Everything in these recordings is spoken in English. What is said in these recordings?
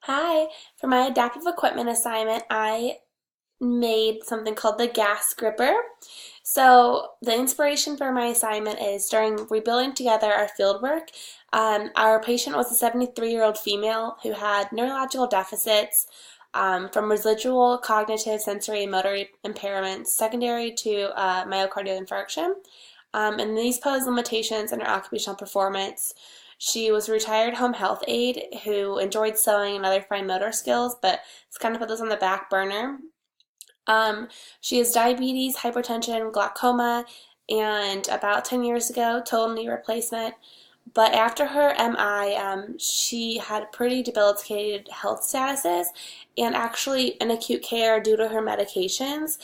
Hi, for my adaptive equipment assignment, I made something called the gas gripper. So the inspiration for my assignment is during rebuilding together our field work, our patient was a 73-year-old female who had neurological deficits from residual cognitive, sensory, and motor impairments secondary to myocardial infarction. And these pose limitations in her occupational performance. She was a retired home health aide who enjoyed sewing and other fine motor skills, but it's kind of put those on the back burner. She has diabetes, hypertension, glaucoma, and about 10 years ago, total knee replacement. But after her MI, she had pretty debilitated health statuses and actually in acute care due to her medications.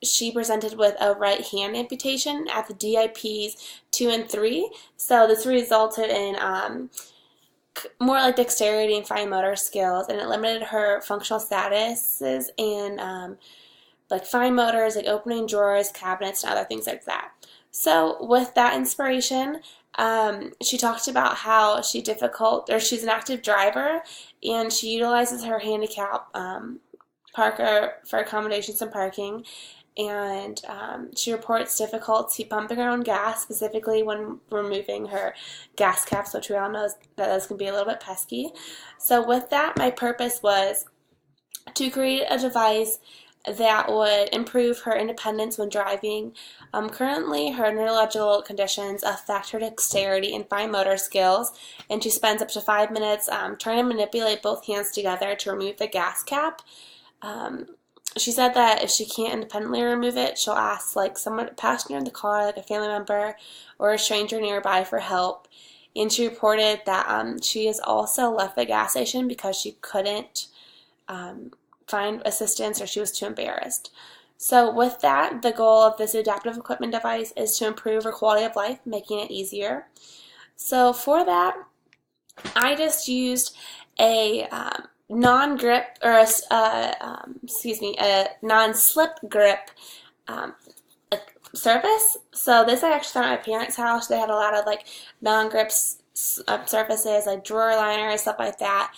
She presented with a right hand amputation at the DIPs 2 and 3. So this resulted in more like dexterity and fine motor skills, and it limited her functional statuses and like fine motors, like opening drawers, cabinets, and other things like that. So with that inspiration, she talked about how she's an active driver, and she utilizes her handicap parker for accommodations and parking. And she reports difficulty pumping her own gas, specifically when removing her gas caps, which we all know that those can be a little bit pesky. So with that, my purpose was to create a device that would improve her independence when driving. Currently, her neurological conditions affect her dexterity and fine motor skills, and she spends up to 5 minutes trying to manipulate both hands together to remove the gas cap. She said that if she can't independently remove it, she'll ask like someone, a passenger in the car, like a family member or a stranger nearby for help. And she reported that she has also left the gas station because she couldn't find assistance or she was too embarrassed. So with that, the goal of this adaptive equipment device is to improve her quality of life, making it easier. So for that, I just used a non-grip or a non-slip grip um, surface. So this I actually found at my parents' house. They had a lot of like non-grip surfaces, like drawer liners, stuff like that.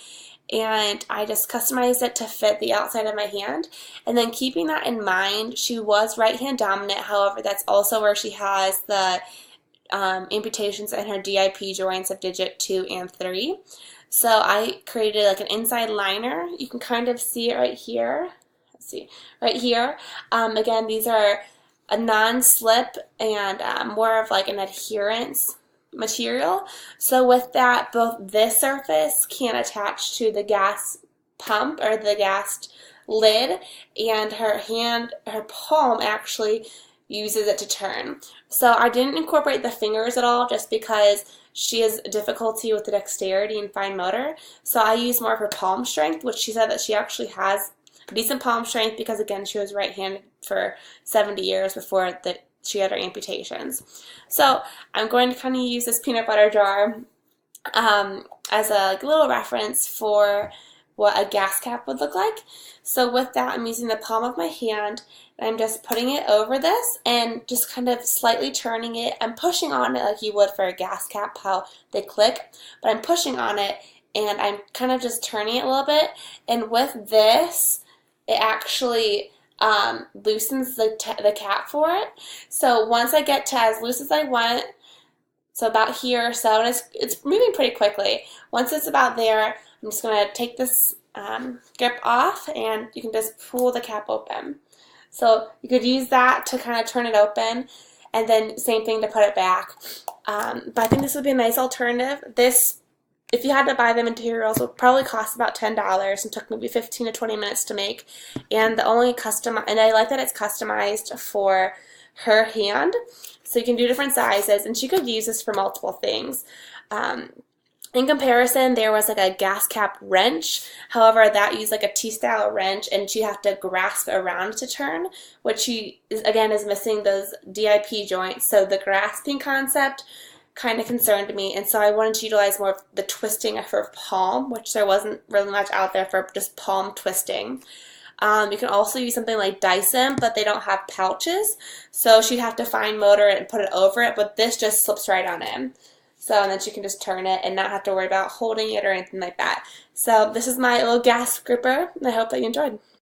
And I just customized it to fit the outside of my hand. And then keeping that in mind, she was right hand dominant. However, that's also where she has the amputations in her DIP joints of digit 2 and 3. So I created like an inside liner. You can kind of see it right here. Let's see, right here. Again, these are a non-slip and more of like an adherence material. So with that, both this surface can attach to the gas pump or the gas lid, and her palm actually uses it to turn. So I didn't incorporate the fingers at all just because she has difficulty with the dexterity and fine motor. So I used more of her palm strength, which she said that she actually has decent palm strength because again she was right-handed for 70 years before she had her amputations. So I'm going to kind of use this peanut butter jar as a little reference for what a gas cap would look like. So with that, I'm using the palm of my hand and I'm just putting it over this and just kind of slightly turning it. I'm pushing on it like you would for a gas cap, how they click, but I'm pushing on it and I'm kind of just turning it a little bit. And with this, it actually loosens the cap for it. So once I get to as loose as I want, so about here or so, and it's moving pretty quickly. Once it's about there, I'm just going to take this grip off and you can just pull the cap open. So you could use that to kind of turn it open and then same thing to put it back. But I think this would be a nice alternative. This, if you had to buy the materials, would probably cost about $10 and took maybe 15 to 20 minutes to make. And I like that it's customized for her hand. So you can do different sizes and she could use this for multiple things. In comparison, there was like a gas cap wrench. However, that used like a T-style wrench and you have to grasp around to turn, which she, again, is missing those DIP joints. So the grasping concept kind of concerned me, and so I wanted to utilize more of the twisting of her palm, which there wasn't really much out there for just palm twisting. You can also use something like Dyson, but they don't have pouches, so she'd have to fine motor it and put it over it, but this just slips right on in. So, and then she can just turn it and not have to worry about holding it or anything like that. So this is my little gas gripper, and I hope that you enjoyed.